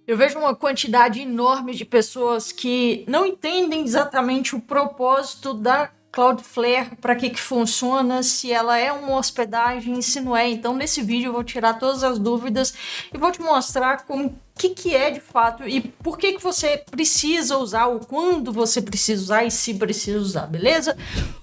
Eu vejo uma quantidade enorme de pessoas que não entendem exatamente o propósito da Cloudflare, para que funciona, se ela é uma hospedagem, se não é. Então, nesse vídeo eu vou tirar todas as dúvidas e vou te mostrar como que é de fato e por que você precisa usar, ou quando você precisa usar e se precisa usar, beleza?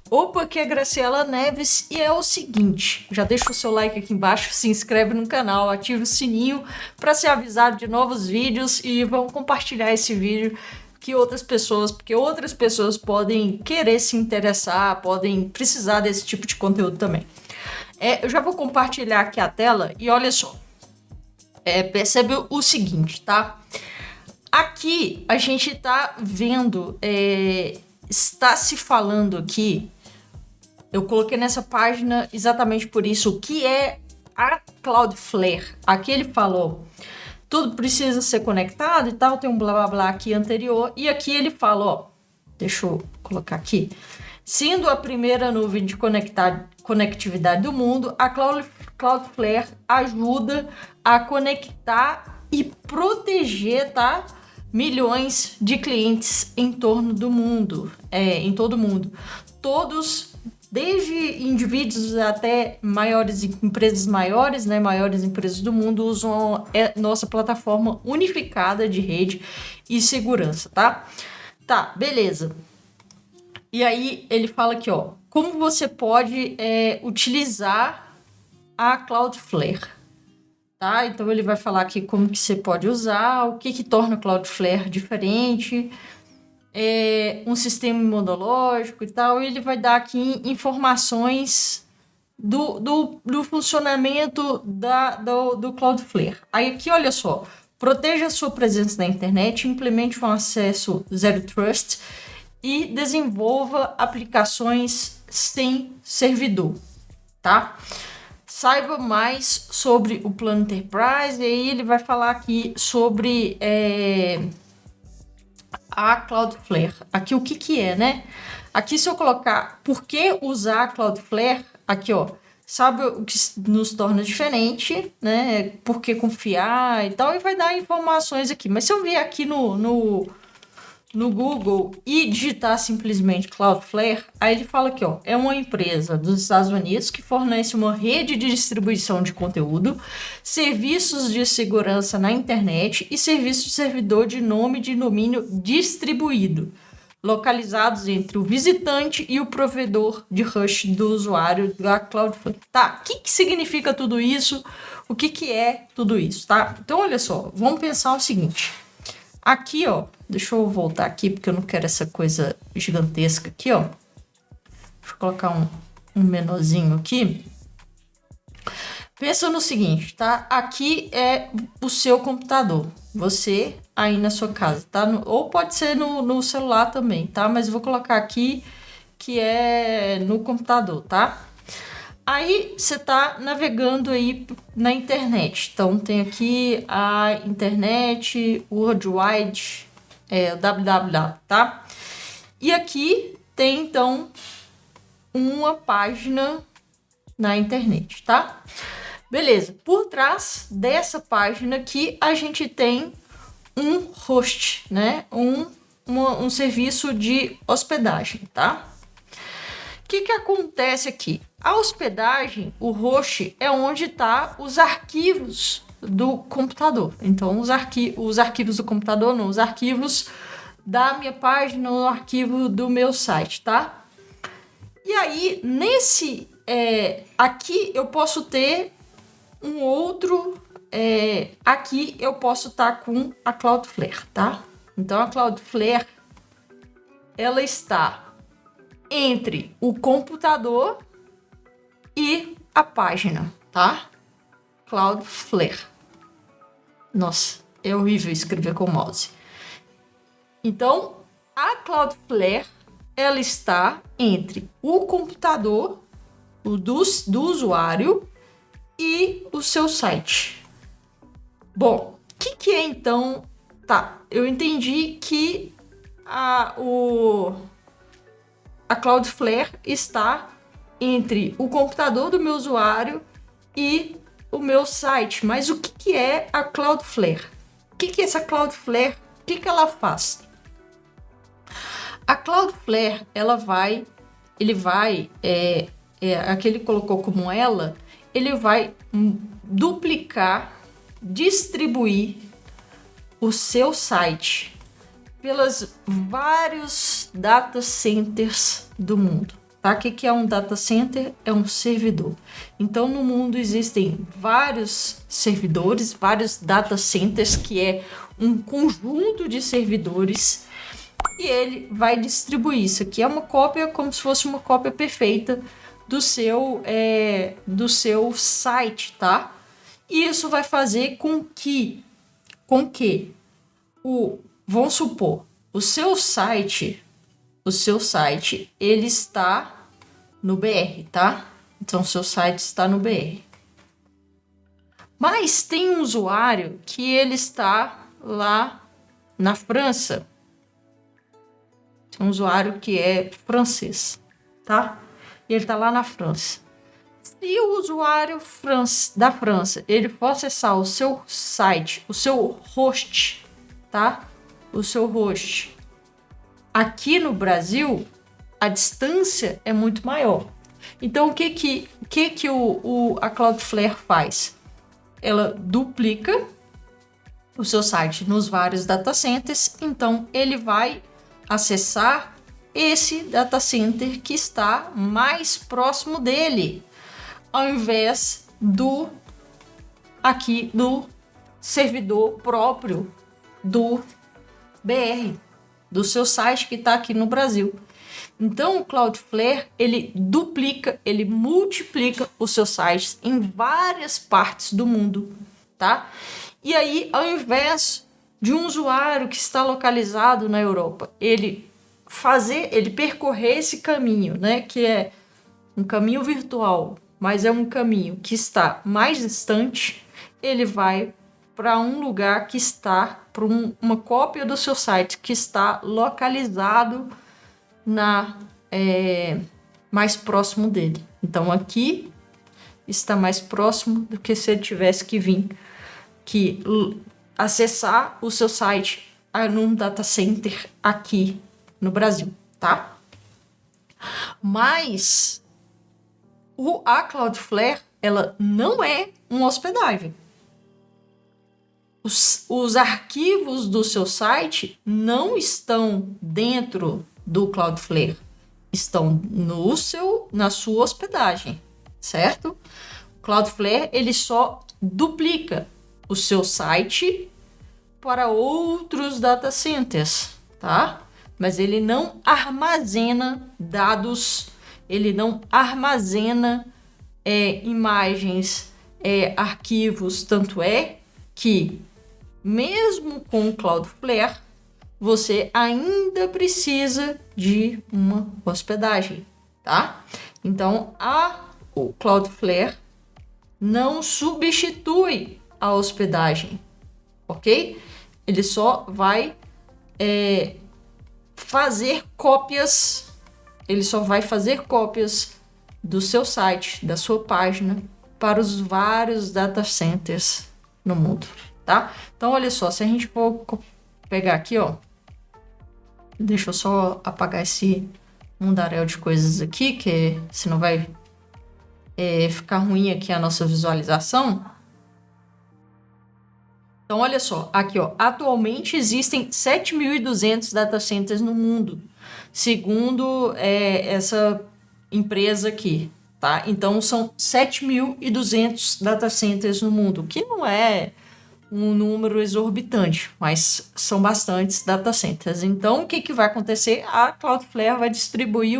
Opa, aqui é a Graciela Neves e é o seguinte, já deixa o seu like aqui embaixo, se inscreve no canal, ativa o sininho para ser avisado de novos vídeos e vamos compartilhar esse vídeo porque outras pessoas podem querer se interessar, podem precisar desse tipo de conteúdo também. Eu já vou compartilhar aqui a tela e olha só, percebe o seguinte, tá? Aqui a gente tá vendo, está se falando aqui, eu coloquei nessa página exatamente por isso, o que é a Cloudflare. Aqui ele falou, tudo precisa ser conectado e tal, tem um blá blá blá aqui anterior, e aqui ele fala, ó, deixa eu colocar aqui, sendo a primeira nuvem de conectividade do mundo, a Cloudflare ajuda a conectar e proteger, tá? Milhões de clientes em torno do mundo, em todo o mundo. Todos, desde indivíduos até empresas maiores, né, maiores empresas do mundo, usam nossa plataforma unificada de rede e segurança, tá? Tá, beleza. E aí ele fala aqui, ó, como você pode utilizar a Cloudflare, tá? Então ele vai falar aqui como que você pode usar, o que torna a Cloudflare diferente, um sistema imunológico e tal, e ele vai dar aqui informações do funcionamento do Cloudflare. Aí aqui, olha só, proteja a sua presença na internet, implemente um acesso Zero Trust e desenvolva aplicações sem servidor, tá? Saiba mais sobre o plano Enterprise, e aí ele vai falar aqui sobre a Cloudflare. Aqui o que é, né? Aqui se eu colocar por que usar a Cloudflare, aqui ó, sabe o que nos torna diferente, né? Por que confiar e tal, e vai dar informações aqui. Mas se eu vir aqui no Google e digitar simplesmente Cloudflare, aí ele fala aqui, ó, é uma empresa dos Estados Unidos que fornece uma rede de distribuição de conteúdo, serviços de segurança na internet e serviços de servidor de nome de domínio distribuído, localizados entre o visitante e o provedor de hash do usuário da Cloudflare. Tá, o que significa tudo isso? O que é tudo isso, tá? Então, olha só, vamos pensar o seguinte. Aqui, ó, deixa eu voltar aqui, porque eu não quero essa coisa gigantesca aqui, ó. Deixa eu colocar um menorzinho aqui. Pensa no seguinte, tá? Aqui é o seu computador. Você aí na sua casa, tá? Ou pode ser no celular também, tá? Mas eu vou colocar aqui que é no computador, tá? Aí você tá navegando aí na internet. Então tem aqui a internet, World Wide, www, tá? E aqui tem então uma página na internet, tá? Beleza. Por trás dessa página aqui a gente tem um host, né? Um serviço de hospedagem, tá? O que acontece aqui? A hospedagem, o host, é onde tá os arquivos do computador. Então, os arquivos do computador, não, os arquivos da minha página, o arquivo do meu site, tá? E aí, aqui eu posso ter um outro, aqui eu posso estar com a Cloudflare, tá? Então, a Cloudflare, ela está entre o computador e a página, tá? Cloudflare. Nossa, é horrível escrever com mouse. Então, a Cloudflare, ela está entre o computador do usuário e o seu site. Bom, o que é então? Tá, eu entendi que a Cloudflare está entre o computador do meu usuário e o meu site. Mas o que é a Cloudflare? que é essa Cloudflare? O que ela faz? A Cloudflare, aqui ele colocou como ele vai duplicar, distribuir o seu site pelos vários data centers do mundo. Tá? O que é um data center? É um servidor. Então, no mundo existem vários servidores, vários data centers, que é um conjunto de servidores, e ele vai distribuir isso. Aqui é uma cópia, como se fosse uma cópia perfeita do seu site, tá? E isso vai fazer com que vamos supor, o seu site ele está no BR, tá? Então, o seu site está no BR. Mas tem um usuário que ele está lá na França. Tem um usuário que é francês, tá? E ele está lá na França. Se o usuário da França, ele for acessar o seu site, o seu host, tá? O seu host aqui no Brasil, a distância é muito maior. Então, o que a Cloudflare faz? Ela duplica o seu site nos vários data centers, então ele vai acessar esse data center que está mais próximo dele, ao invés do servidor próprio do BR, do seu site que está aqui no Brasil. Então, o Cloudflare, ele multiplica os seus sites em várias partes do mundo, tá? E aí, ao invés de um usuário que está localizado na Europa, ele percorrer esse caminho, né, que é um caminho virtual, mas é um caminho que está mais distante, ele vai para um lugar que está, para uma cópia do seu site que está localizado mais próximo dele. Então, aqui está mais próximo do que se ele tivesse que acessar o seu site num data center aqui no Brasil, tá? Mas a Cloudflare, ela não é uma hospedagem. Os arquivos do seu site não estão dentro do Cloudflare, estão na sua hospedagem, certo? O Cloudflare, ele só duplica o seu site para outros data centers, tá? Mas ele não armazena dados, ele não armazena imagens, arquivos, tanto é que mesmo com o Cloudflare, você ainda precisa de uma hospedagem, tá? Então, o Cloudflare não substitui a hospedagem, ok? Ele só vai fazer cópias, do seu site, da sua página, para os vários data centers no mundo, tá? Então, olha só, se a gente for pegar aqui, ó, deixa eu só apagar esse mundaréu de coisas aqui, que senão vai ficar ruim aqui a nossa visualização. Então, olha só, aqui, ó, atualmente existem 7.200 data centers no mundo, segundo essa empresa aqui, tá? Então, são 7.200 data centers no mundo, que não é um número exorbitante, mas são bastantes data centers. Então, o que vai acontecer? A Cloudflare vai distribuir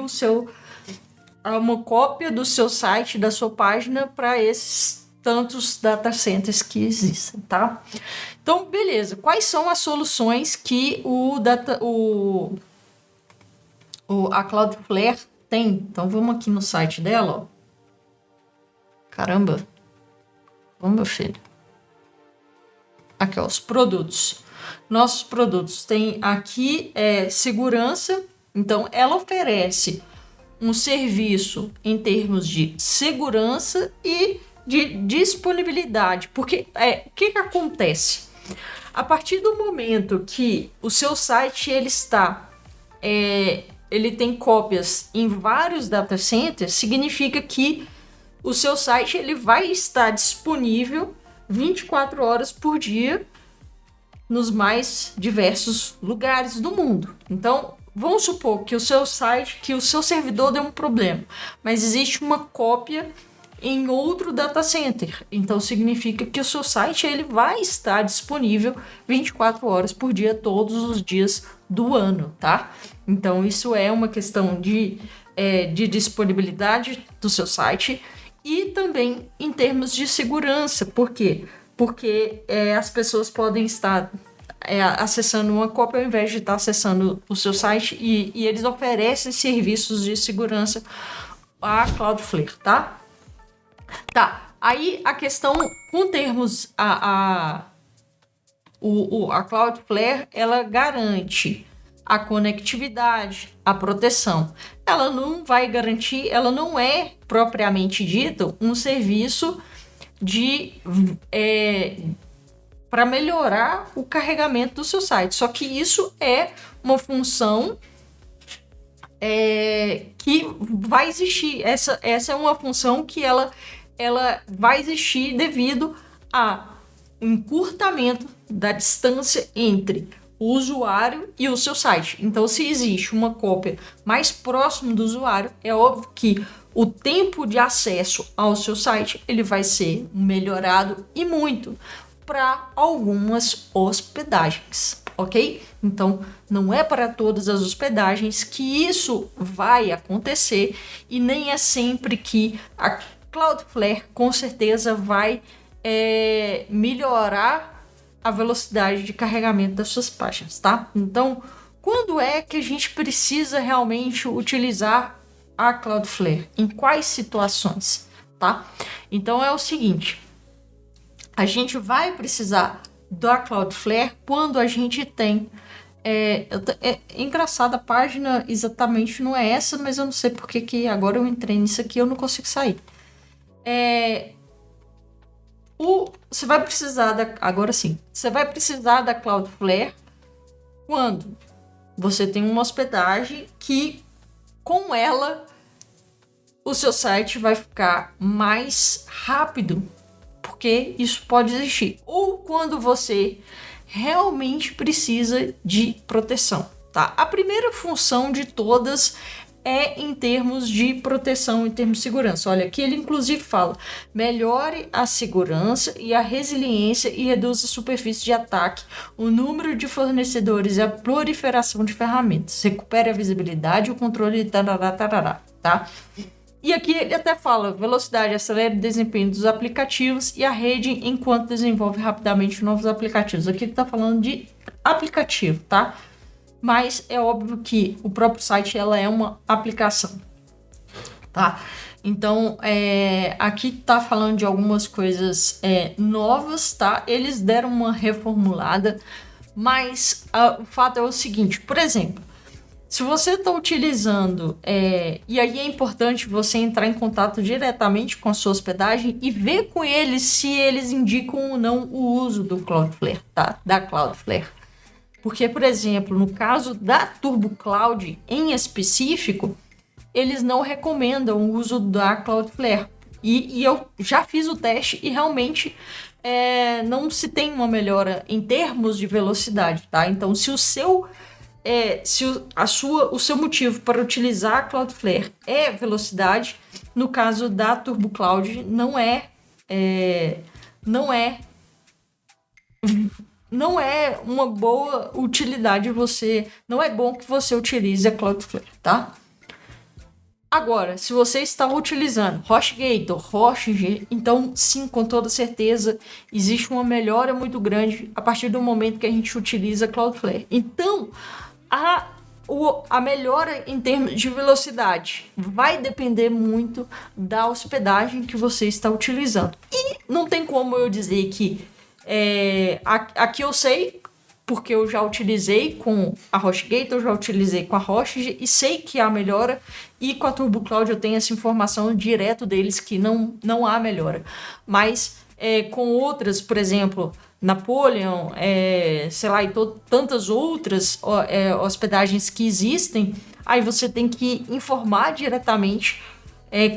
uma cópia do seu site, da sua página, para esses tantos data centers que existem, tá? Então, beleza. Quais são as soluções que a Cloudflare tem? Então, vamos aqui no site dela, ó. Caramba. Vamos, meu filho. Aqui, ó, os produtos. Nossos produtos tem aqui segurança. Então, ela oferece um serviço em termos de segurança e de disponibilidade. Porque o que acontece? A partir do momento que o seu site ele tem cópias em vários data centers, significa que o seu site ele vai estar disponível 24 horas por dia nos mais diversos lugares do mundo. Então, vamos supor que o seu site, que o seu servidor deu um problema, mas existe uma cópia em outro data center. Então, significa que o seu site ele vai estar disponível 24 horas por dia, todos os dias do ano, tá? Então, isso é uma questão de disponibilidade do seu site e também em termos de segurança. Por quê? Porque as pessoas podem estar acessando uma cópia ao invés de estar acessando o seu site e eles oferecem serviços de segurança a Cloudflare, tá? Tá, aí a questão com termos a Cloudflare, ela garante a conectividade, a proteção. Ela não vai garantir, ela não é propriamente dito um serviço para melhorar o carregamento do seu site. Só que isso é uma função que vai existir. Essa é uma função que ela vai existir devido ao encurtamento da distância entre o usuário e o seu site. Então, se existe uma cópia mais próxima do usuário, é óbvio que o tempo de acesso ao seu site ele vai ser melhorado e muito para algumas hospedagens, ok? Então, não é para todas as hospedagens que isso vai acontecer e nem é sempre que a Cloudflare com certeza vai melhorar a velocidade de carregamento das suas páginas, tá? Então, quando é que a gente precisa realmente utilizar a Cloudflare? Em quais situações, tá? Então, é o seguinte, a gente vai precisar da Cloudflare quando a gente tem... É engraçado, a página exatamente não é essa, mas eu não sei porque que agora eu entrei nisso aqui e eu não consigo sair. Você vai precisar agora sim, você vai precisar da Cloudflare quando você tem uma hospedagem que com ela o seu site vai ficar mais rápido, porque isso pode existir, ou quando você realmente precisa de proteção, tá? A primeira função de todas é em termos de proteção, em termos de segurança. Olha, aqui ele inclusive fala: melhore a segurança e a resiliência e reduza a superfície de ataque, o número de fornecedores e a proliferação de ferramentas. Recupere a visibilidade e o controle de tarará, tá? E aqui ele até fala: velocidade, acelere o desempenho dos aplicativos e a rede enquanto desenvolve rapidamente novos aplicativos. Aqui ele está falando de aplicativo, tá? Mas é óbvio que o próprio site ela é uma aplicação, tá? Então, aqui tá falando de algumas coisas novas, tá? Eles deram uma reformulada, mas o fato é o seguinte, por exemplo, se você está utilizando, e aí é importante você entrar em contato diretamente com a sua hospedagem e ver com eles se eles indicam ou não o uso do Cloudflare, tá? Da Cloudflare. Porque, por exemplo, no caso da Turbo Cloud em específico, eles não recomendam o uso da Cloudflare. E eu já fiz o teste e realmente não se tem uma melhora em termos de velocidade, tá? Então, se o seu motivo para utilizar a Cloudflare é velocidade, no caso da Turbo Cloud não é uma boa utilidade, não é bom que você utilize a Cloudflare, tá? Agora, se você está utilizando HostGator, Hosting, então sim, com toda certeza, existe uma melhora muito grande a partir do momento que a gente utiliza a Cloudflare. Então, a melhora em termos de velocidade vai depender muito da hospedagem que você está utilizando. E não tem como eu dizer que aqui eu sei, porque eu já utilizei com a HostGator, eu já utilizei com a Hosting e sei que há melhora, e com a Turbo Cloud eu tenho essa informação direto deles que não há melhora. Mas com outras, por exemplo, Napoleon, sei lá, e tantas outras hospedagens que existem, aí você tem que informar diretamente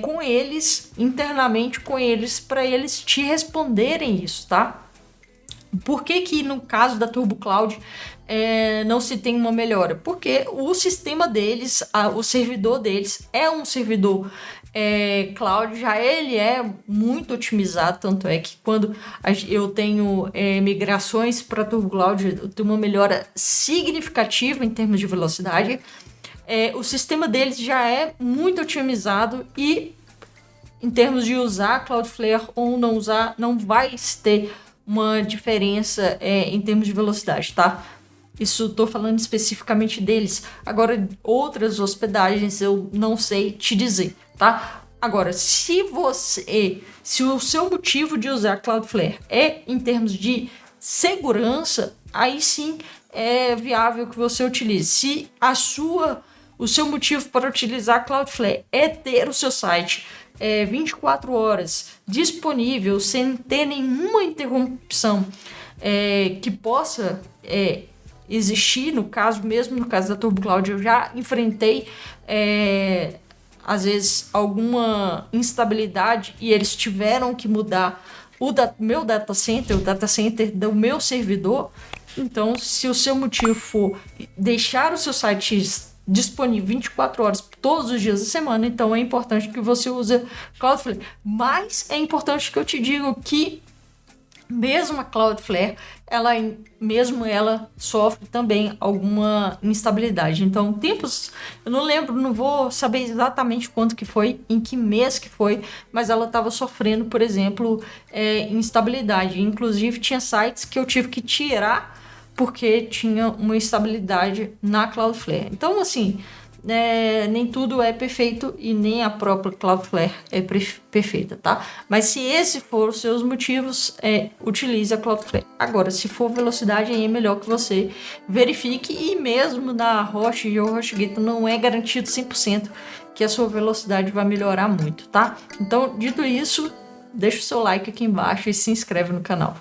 com eles, internamente com eles, para eles te responderem isso, tá? Por que no caso da TurboCloud não se tem uma melhora? Porque o sistema deles, o servidor deles é um servidor cloud, já ele é muito otimizado, tanto é que quando eu tenho migrações para TurboCloud, eu tenho uma melhora significativa em termos de velocidade. O sistema deles já é muito otimizado e em termos de usar Cloudflare ou não usar, não vai ter uma diferença em termos de velocidade, tá? Isso estou falando especificamente deles. Agora, outras hospedagens eu não sei te dizer, tá? Agora, se o seu motivo de usar Cloudflare é em termos de segurança, aí sim é viável que você utilize. Se o seu motivo para utilizar Cloudflare é ter o seu site 24 horas disponível, sem ter nenhuma interrupção que possa existir, no caso da TurboCloud, eu já enfrentei às vezes alguma instabilidade e eles tiveram que mudar o meu data center, o data center do meu servidor. Então, se o seu motivo for deixar o seu site disponível 24 horas todos os dias da semana, então é importante que você use Cloudflare. Mas é importante que eu te diga que mesmo a Cloudflare, ela sofre também alguma instabilidade. Então, eu não lembro, não vou saber exatamente quanto que foi, em que mês que foi, mas ela estava sofrendo, por exemplo, instabilidade. Inclusive, tinha sites que eu tive que tirar porque tinha uma instabilidade na Cloudflare. Então, assim, nem tudo é perfeito e nem a própria Cloudflare é perfeita, tá? Mas se esse for os seus motivos, utilize a Cloudflare. Agora, se for velocidade, aí é melhor que você verifique, e mesmo na Host e o HostGator não é garantido 100% que a sua velocidade vai melhorar muito, tá? Então, dito isso, deixa o seu like aqui embaixo e se inscreve no canal.